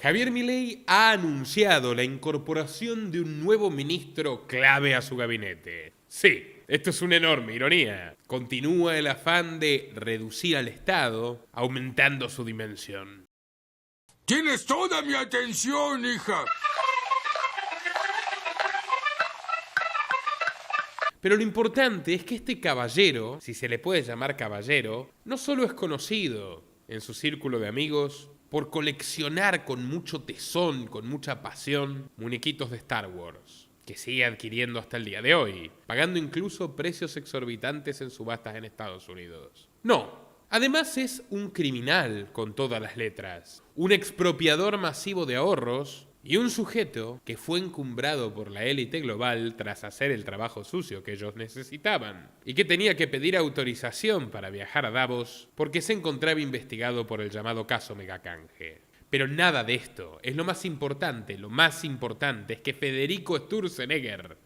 Javier Milei ha anunciado la incorporación de un nuevo ministro clave a su gabinete. Sí, esto es una enorme ironía. Continúa el afán de reducir al Estado, aumentando su dimensión. ¡Tienes toda mi atención, hija! Pero lo importante es que este caballero, si se le puede llamar caballero, no solo es conocido en su círculo de amigos por coleccionar con mucho tesón, con mucha pasión, muñequitos de Star Wars, que sigue adquiriendo hasta el día de hoy, pagando incluso precios exorbitantes en subastas en Estados Unidos. No, además es un criminal con todas las letras, un expropiador masivo de ahorros y un sujeto que fue encumbrado por la élite global tras hacer el trabajo sucio que ellos necesitaban y que tenía que pedir autorización para viajar a Davos porque se encontraba investigado por el llamado caso Megacanje. Pero nada de esto es lo más importante. Lo más importante es que Federico Sturzenegger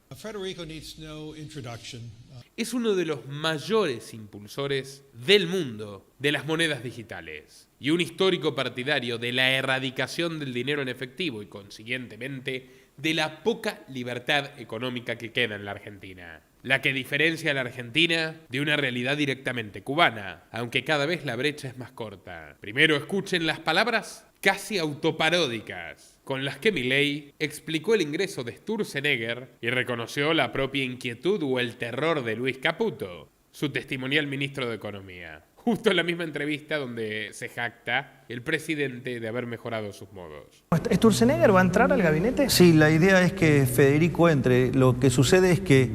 es uno de los mayores impulsores del mundo de las monedas digitales y un histórico partidario de la erradicación del dinero en efectivo y, consiguientemente, de la poca libertad económica que queda en la Argentina. La que diferencia a la Argentina de una realidad directamente cubana, aunque cada vez la brecha es más corta. Primero escuchen las palabras casi autoparódicas con las que Milei explicó el ingreso de Sturzenegger y reconoció la propia inquietud o el terror de Luis Caputo, su testimonial ministro de Economía. Justo en la misma entrevista donde se jacta el presidente de haber mejorado sus modos. ¿Sturzenegger va a entrar al gabinete? Sí, la idea es que Federico entre. Lo que sucede es que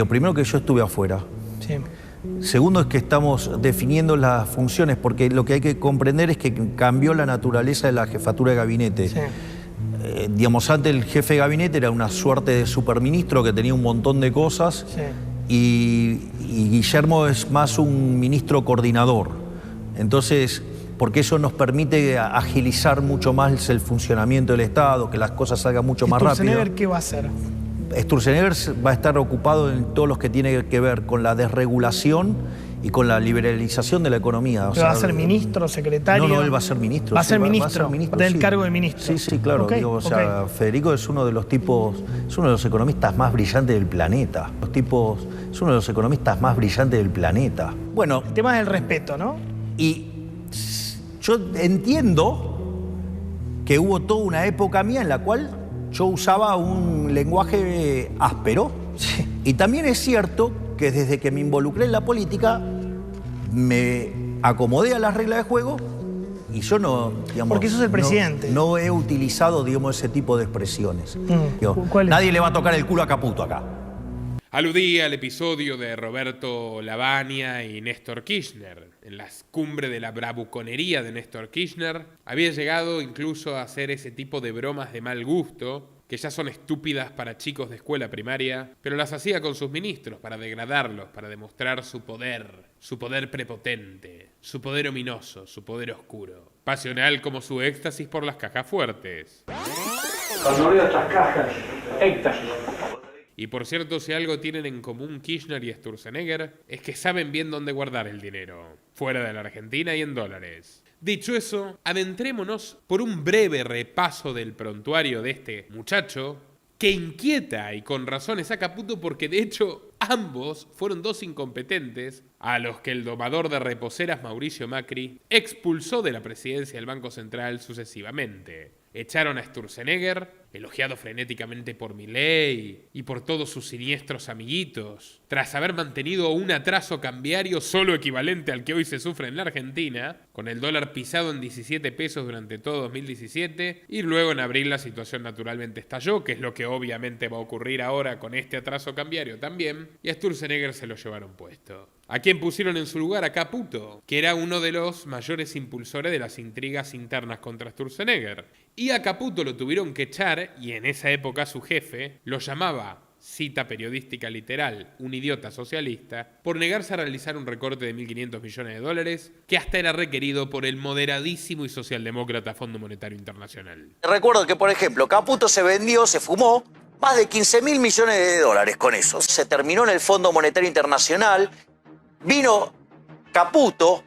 primero que yo estuve afuera. Sí. Segundo es que estamos definiendo las funciones, porque lo que hay que comprender es que cambió la naturaleza de la jefatura de gabinete. Sí. Digamos, antes el jefe de gabinete era una suerte de superministro que tenía un montón de cosas. Sí. Y Guillermo es más un ministro coordinador. Entonces, porque eso nos permite agilizar mucho más el funcionamiento del Estado, que las cosas salgan mucho más rápido. ¿Sturzenegger qué va a hacer? Sturzenegger va a estar ocupado en todo lo que tiene que ver con la desregulación y con la liberalización de la economía. ¿Va a ser ministro, secretario? No, él va a ser ministro. ¿Va a ser ministro? Del cargo de ministro. Sí, claro. Okay, Federico es uno de los tipos, es uno de los economistas más brillantes del planeta. Es uno de los economistas más brillantes del planeta. Bueno. El tema es el respeto, ¿no? Y yo entiendo que hubo toda una época mía en la cual yo usaba un lenguaje áspero. Sí. Y también es cierto que desde que me involucré en la política me acomodé a las reglas de juego y yo no, digamos, porque sos el presidente. No he utilizado, digamos, ese tipo de expresiones. Nadie le va a tocar el culo a Caputo acá. Aludía al episodio de Roberto Lavagna y Néstor Kirchner. En la cumbre de la bravuconería de Néstor Kirchner, había llegado incluso a hacer ese tipo de bromas de mal gusto, que ya son estúpidas para chicos de escuela primaria, pero las hacía con sus ministros para degradarlos, para demostrar su poder prepotente, su poder ominoso, su poder oscuro, pasional como su éxtasis por las cajas fuertes. Cuando veo otras cajas, éxtasis. Y por cierto, si algo tienen en común Kirchner y Sturzenegger, es que saben bien dónde guardar el dinero, fuera de la Argentina y en dólares. Dicho eso, adentrémonos por un breve repaso del prontuario de este muchacho, que inquieta y con razones a Caputo porque de hecho ambos fueron dos incompetentes a los que el domador de reposeras Mauricio Macri expulsó de la presidencia del Banco Central sucesivamente. Echaron a Sturzenegger, elogiado frenéticamente por Milei y por todos sus siniestros amiguitos, tras haber mantenido un atraso cambiario solo equivalente al que hoy se sufre en la Argentina, con el dólar pisado en 17 pesos durante todo 2017, y luego en abril la situación naturalmente estalló, que es lo que obviamente va a ocurrir ahora con este atraso cambiario también, y a Sturzenegger se lo llevaron puesto. ¿A quién pusieron en su lugar? A Caputo, que era uno de los mayores impulsores de las intrigas internas contra Sturzenegger. Y a Caputo lo tuvieron que echar, y en esa época su jefe lo llamaba, cita periodística literal, un idiota socialista, por negarse a realizar un recorte de 1.500 millones de dólares, que hasta era requerido por el moderadísimo y socialdemócrata Fondo Monetario Internacional. Recuerdo que, por ejemplo, Caputo se fumó más de 15.000 millones de dólares con eso. Se terminó en el Fondo Monetario Internacional. Vino Caputo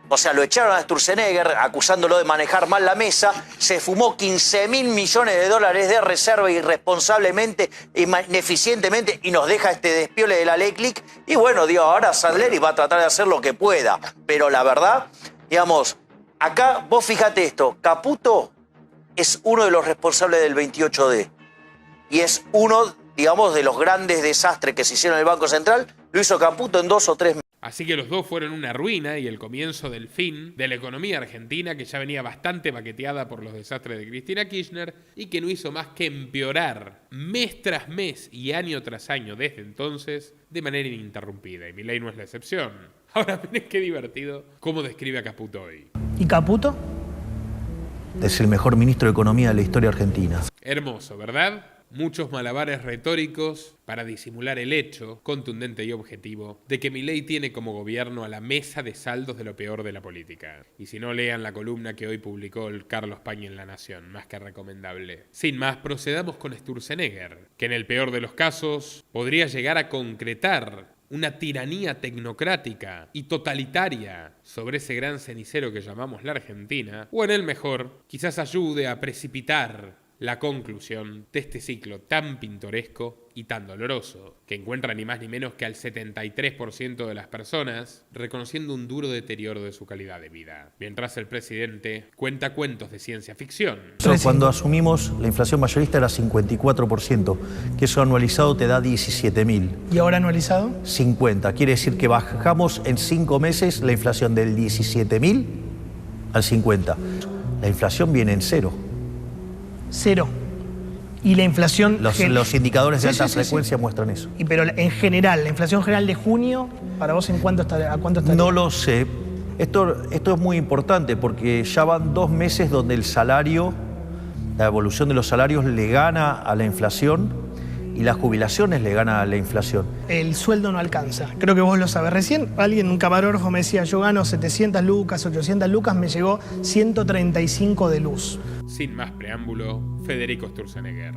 O sea, lo echaron a Sturzenegger acusándolo de manejar mal la mesa, se fumó 15.000 millones de dólares de reserva irresponsablemente, ineficientemente, y nos deja este despiole de la ley Click. Y bueno, digo, ahora Sandleri va a tratar de hacer lo que pueda. Pero la verdad, digamos, acá vos fíjate esto, Caputo es uno de los responsables del 28D. Y es uno, digamos, de los grandes desastres que se hicieron en el Banco Central, lo hizo Caputo en 2 o 3 meses. Así que los dos fueron una ruina y el comienzo del fin de la economía argentina, que ya venía bastante baqueteada por los desastres de Cristina Kirchner y que no hizo más que empeorar mes tras mes y año tras año desde entonces de manera ininterrumpida. Y Milei no es la excepción. Ahora miren qué divertido cómo describe a Caputo hoy. ¿Y Caputo? Es el mejor ministro de Economía de la historia argentina. Hermoso, ¿verdad? Muchos malabares retóricos para disimular el hecho, contundente y objetivo, de que Milei tiene como gobierno a la mesa de saldos de lo peor de la política. Y si no, lean la columna que hoy publicó el Carlos Pañi en La Nación, más que recomendable. Sin más, procedamos con Sturzenegger, que en el peor de los casos podría llegar a concretar una tiranía tecnocrática y totalitaria sobre ese gran cenicero que llamamos la Argentina, o en el mejor, quizás ayude a precipitar la conclusión de este ciclo tan pintoresco y tan doloroso, que encuentra ni más ni menos que al 73% de las personas reconociendo un duro deterioro de su calidad de vida, mientras el presidente cuenta cuentos de ciencia ficción. Cuando asumimos, la inflación mayorista era 54%, que eso anualizado te da 17.000. ¿Y ahora anualizado? 50. Quiere decir que bajamos en 5 meses la inflación del 17.000 al 50. La inflación viene en cero. Cero. Y la inflación... Los indicadores de alta frecuencia muestran eso. Pero en general, la inflación general de junio, ¿para vos a cuánto está? No lo sé. Esto es muy importante porque ya van 2 meses donde el salario, la evolución de los salarios le gana a la inflación y las jubilaciones le ganan a la inflación. El sueldo no alcanza. Creo que vos lo sabés. Recién un camarógrafo me decía, yo gano 700 lucas, 800 lucas, me llegó 135 de luz. Sin más preámbulo, Federico Sturzenegger.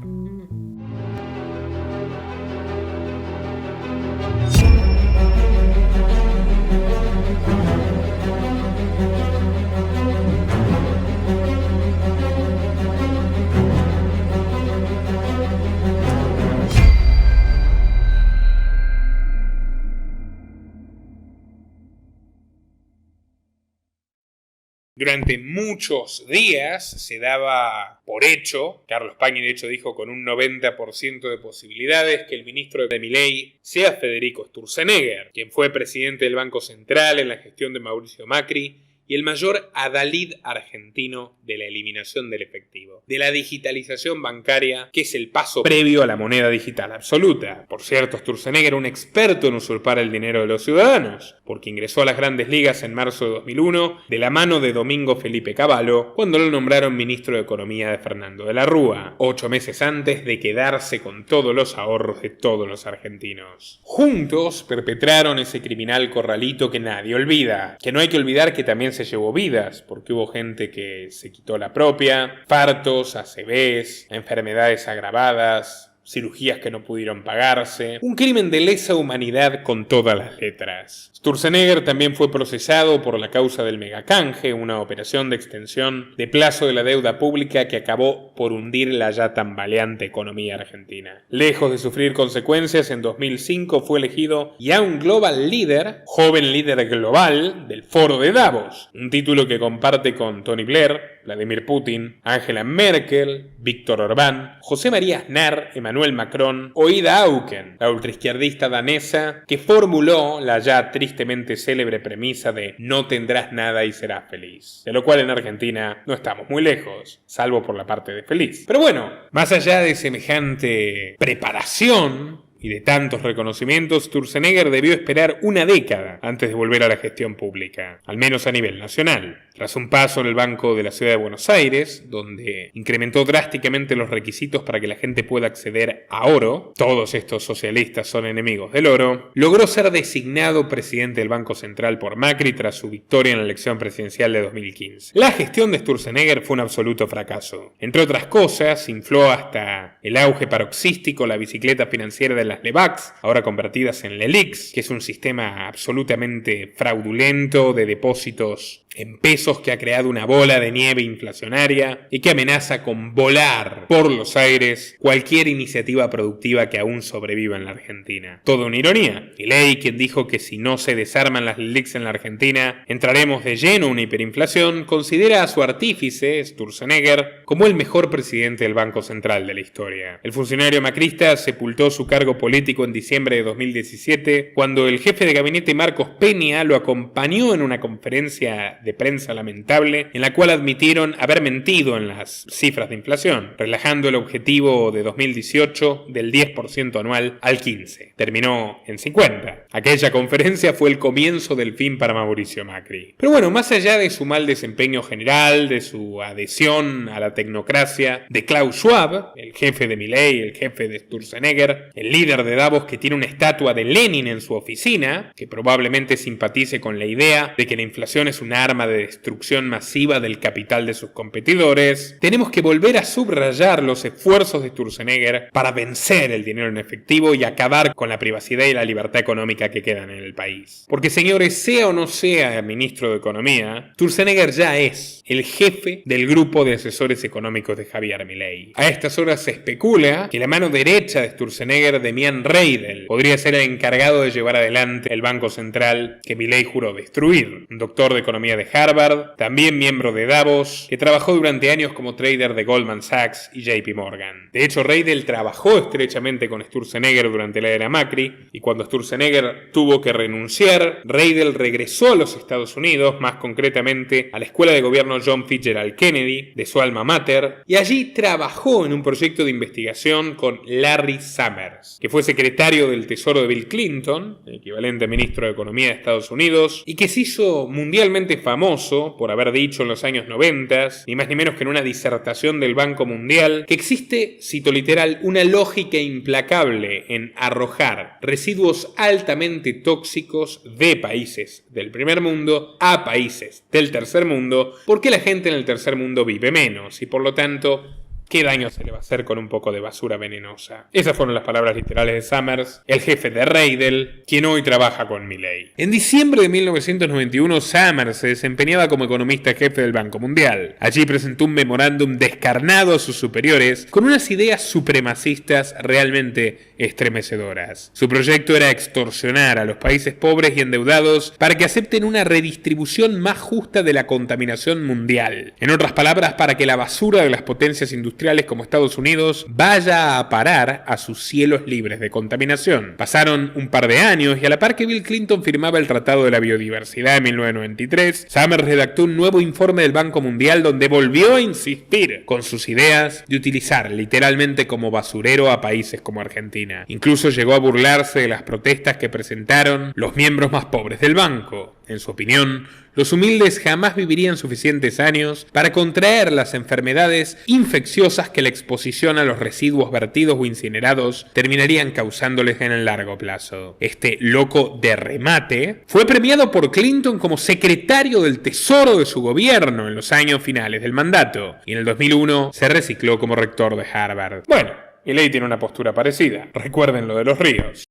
Durante muchos días se daba por hecho, Carlos Pañi de hecho dijo con un 90% de posibilidades, que el ministro de Milei sea Federico Sturzenegger, quien fue presidente del Banco Central en la gestión de Mauricio Macri y el mayor adalid argentino de la eliminación del efectivo, de la digitalización bancaria, que es el paso previo a la moneda digital absoluta. Por cierto, Sturzenegger era un experto en usurpar el dinero de los ciudadanos, porque ingresó a las grandes ligas en marzo de 2001 de la mano de Domingo Felipe Cavallo, cuando lo nombraron ministro de Economía de Fernando de la Rúa, 8 meses antes de quedarse con todos los ahorros de todos los argentinos. Juntos perpetraron ese criminal corralito que nadie olvida, que no hay que olvidar que también se llevó vidas, porque hubo gente que se quitó la propia, partos, ACVs, enfermedades agravadas, cirugías que no pudieron pagarse, un crimen de lesa humanidad con todas las letras. Sturzenegger también fue procesado por la causa del megacanje, una operación de extensión de plazo de la deuda pública que acabó por hundir la ya tambaleante economía argentina. Lejos de sufrir consecuencias, en 2005 fue elegido Young Global Leader, joven líder global del Foro de Davos, un título que comparte con Tony Blair, Vladimir Putin, Angela Merkel, Víctor Orbán, José María Aznar, Emmanuel Macron o Ida Auken, la ultraizquierdista danesa que formuló la ya tristemente célebre premisa de no tendrás nada y serás feliz. De lo cual en Argentina no estamos muy lejos, salvo por la parte de feliz. Pero bueno, más allá de semejante preparación y de tantos reconocimientos, Sturzenegger debió esperar una década antes de volver a la gestión pública, al menos a nivel nacional. Tras un paso en el Banco de la Ciudad de Buenos Aires, donde incrementó drásticamente los requisitos para que la gente pueda acceder a oro, todos estos socialistas son enemigos del oro, logró ser designado presidente del Banco Central por Macri tras su victoria en la elección presidencial de 2015. La gestión de Sturzenegger fue un absoluto fracaso. Entre otras cosas, infló hasta el auge paroxístico la bicicleta financiera de las las LEVACs, ahora convertidas en LELIQs, que es un sistema absolutamente fraudulento de depósitos en pesos que ha creado una bola de nieve inflacionaria y que amenaza con volar por los aires cualquier iniciativa productiva que aún sobreviva en la Argentina. Toda una ironía. Milei, quien dijo que si no se desarman las LELIQs en la Argentina, entraremos de lleno en una hiperinflación, considera a su artífice, Sturzenegger, como el mejor presidente del Banco Central de la historia. El funcionario macrista sepultó su cargo político en diciembre de 2017, cuando el jefe de gabinete Marcos Peña lo acompañó en una conferencia de prensa lamentable en la cual admitieron haber mentido en las cifras de inflación, relajando el objetivo de 2018 del 10% anual al 15%. Terminó en 50%. Aquella conferencia fue el comienzo del fin para Mauricio Macri. Pero bueno, más allá de su mal desempeño general, de su adhesión a la tecnocracia, de Klaus Schwab, el jefe de Milei, el jefe de Sturzenegger, el líder de Davos que tiene una estatua de Lenin en su oficina, que probablemente simpatice con la idea de que la inflación es un arma de destrucción masiva del capital de sus competidores, tenemos que volver a subrayar los esfuerzos de Sturzenegger para vencer el dinero en efectivo y acabar con la privacidad y la libertad económica que quedan en el país. Porque, señores, sea o no sea ministro de Economía, Sturzenegger ya es el jefe del grupo de asesores económicos de Javier Milei. A estas horas se especula que la mano derecha de Sturzenegger, Demian Reidel, podría ser el encargado de llevar adelante el Banco Central que Milei juró destruir. Un doctor de economía de Harvard, también miembro de Davos, que trabajó durante años como trader de Goldman Sachs y JP Morgan. De hecho, Reidel trabajó estrechamente con Sturzenegger durante la era Macri, y cuando Sturzenegger tuvo que renunciar, Reidel regresó a los Estados Unidos, más concretamente a la Escuela de Gobierno John Fitzgerald Kennedy, de su alma mater, y allí trabajó en un proyecto de investigación con Larry Summers, que fue secretario del Tesoro de Bill Clinton, el equivalente a ministro de Economía de Estados Unidos, y que se hizo mundialmente famoso por haber dicho en los años 90, ni más ni menos que en una disertación del Banco Mundial, que existe, cito literal, una lógica implacable en arrojar residuos altamente tóxicos de países del primer mundo a países del tercer mundo, porque la gente en el tercer mundo vive menos y por lo tanto, ¿qué daño se le va a hacer con un poco de basura venenosa? Esas fueron las palabras literales de Summers, el jefe de Reidel, quien hoy trabaja con Milei. En diciembre de 1991, Summers se desempeñaba como economista jefe del Banco Mundial. Allí presentó un memorándum descarnado a sus superiores con unas ideas supremacistas realmente estremecedoras. Su proyecto era extorsionar a los países pobres y endeudados para que acepten una redistribución más justa de la contaminación mundial. En otras palabras, para que la basura de las potencias industriales como Estados Unidos vaya a parar a sus cielos libres de contaminación. Pasaron un par de años y a la par que Bill Clinton firmaba el Tratado de la Biodiversidad en 1993, Summers redactó un nuevo informe del Banco Mundial donde volvió a insistir con sus ideas de utilizar literalmente como basurero a países como Argentina. Incluso llegó a burlarse de las protestas que presentaron los miembros más pobres del banco. En su opinión, los humildes jamás vivirían suficientes años para contraer las enfermedades infecciosas que la exposición a los residuos vertidos o incinerados terminarían causándoles en el largo plazo. Este loco de remate fue premiado por Clinton como secretario del Tesoro de su gobierno en los años finales del mandato, y en el 2001 se recicló como rector de Harvard. Bueno, Milei tiene una postura parecida. Recuerden lo de los ríos.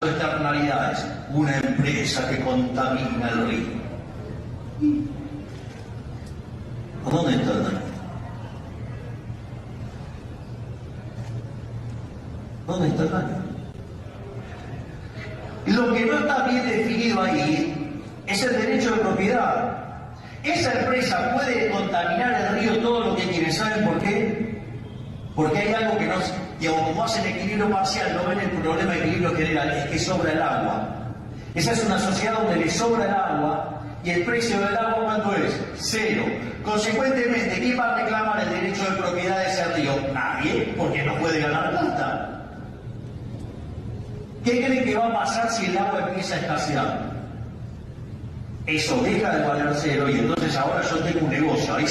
Externalidades, una empresa que contamina el río. ¿Dónde está el daño? ¿Dónde está el daño? Lo que no está bien definido ahí es el derecho de propiedad. Esa empresa puede contaminar el río todo lo que quiere. ¿Saben por qué? Porque hay algo que no, digamos, como hacen equilibrio parcial, no ven el problema de equilibrio general, es que sobra el agua. Esa es una sociedad donde le sobra el agua y el precio del agua, ¿cuánto es? 0. Consecuentemente, ¿quién va a reclamar el derecho de propiedad de ese río? Nadie, porque no puede ganar plata. ¿Qué creen que va a pasar si el agua empieza a escasear? Eso deja de valer 0 y entonces ahora yo tengo un negocio. Alguien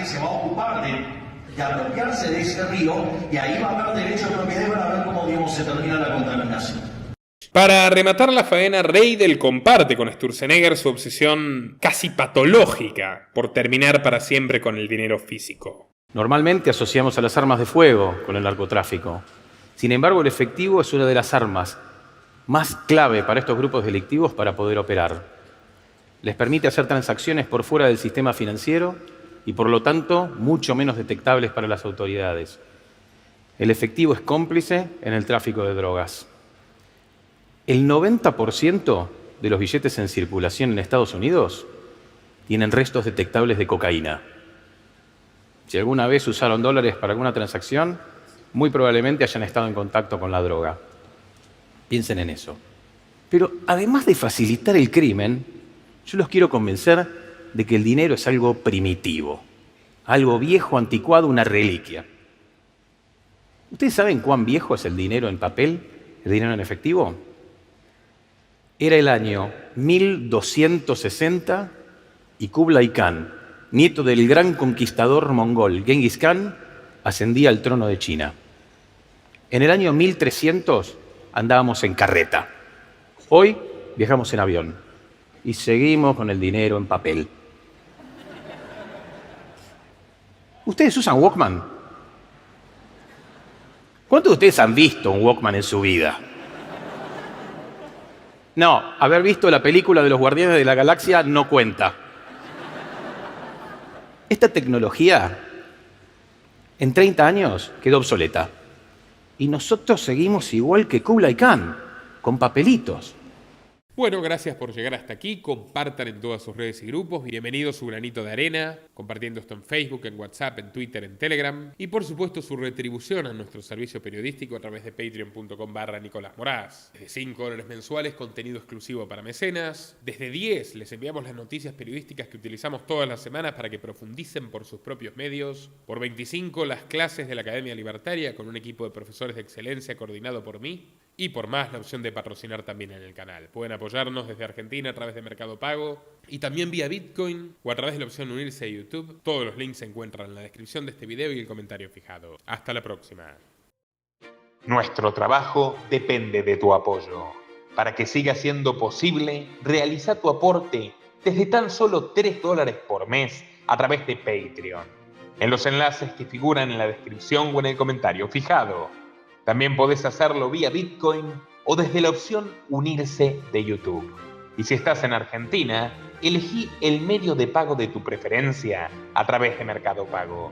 se va a ocupar de apropiarse de ese río y ahí va a haber derecho de propiedad y van a ver cómo, digamos, se termina la contaminación. Para rematar la faena, Reidel comparte con Sturzenegger su obsesión casi patológica por terminar para siempre con el dinero físico. Normalmente asociamos a las armas de fuego con el narcotráfico, Sin embargo, el efectivo es una de las armas más clave para estos grupos delictivos para poder operar. Les permite hacer transacciones por fuera del sistema financiero y, por lo tanto, mucho menos detectables para las autoridades. El efectivo es cómplice en el tráfico de drogas. El 90% de los billetes en circulación en Estados Unidos tienen restos detectables de cocaína. Si alguna vez usaron dólares para alguna transacción, muy probablemente hayan estado en contacto con la droga. Piensen en eso. Pero además de facilitar el crimen, yo los quiero convencer de que el dinero es algo primitivo, algo viejo, anticuado, una reliquia. ¿Ustedes saben cuán viejo es el dinero en papel, el dinero en efectivo? Era el año 1260 y Kublai Khan, nieto del gran conquistador mongol Genghis Khan, ascendía al trono de China. En el año 1300 andábamos en carreta. Hoy viajamos en avión y seguimos con el dinero en papel. ¿Ustedes usan Walkman? ¿Cuántos de ustedes han visto un Walkman en su vida? No, haber visto la película de los Guardianes de la Galaxia no cuenta. Esta tecnología en 30 años quedó obsoleta. Y nosotros seguimos igual que Kublai Khan, con papelitos. Bueno, gracias por llegar hasta aquí. Compartan en todas sus redes y grupos. Bienvenido su granito de arena, compartiendo esto en Facebook, en WhatsApp, en Twitter, en Telegram. Y por supuesto su retribución a nuestro servicio periodístico a través de patreon.com/Nicolás Moraz. Desde $5 mensuales, contenido exclusivo para mecenas. Desde 10 les enviamos las noticias periodísticas que utilizamos todas las semanas para que profundicen por sus propios medios. Por 25 las clases de la Academia Libertaria con un equipo de profesores de excelencia coordinado por mí. Y por más, la opción de patrocinar también en el canal. Pueden apoyarnos desde Argentina a través de Mercado Pago y también vía Bitcoin o a través de la opción unirse a YouTube. Todos los links se encuentran en la descripción de este video y el comentario fijado. Hasta la próxima. Nuestro trabajo depende de tu apoyo. Para que siga siendo posible, realiza tu aporte desde tan solo $3 por mes a través de Patreon. En los enlaces que figuran en la descripción o en el comentario fijado. También podés hacerlo vía Bitcoin o desde la opción unirse de YouTube. Y si estás en Argentina, elegí el medio de pago de tu preferencia a través de Mercado Pago.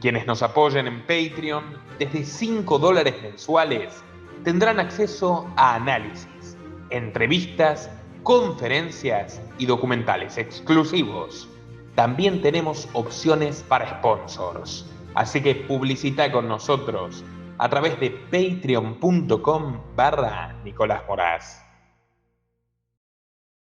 Quienes nos apoyen en Patreon desde $5 mensuales tendrán acceso a análisis, entrevistas, conferencias y documentales exclusivos. También tenemos opciones para sponsors, así que publicita con nosotros a través de patreon.com/Nicolás Moraz.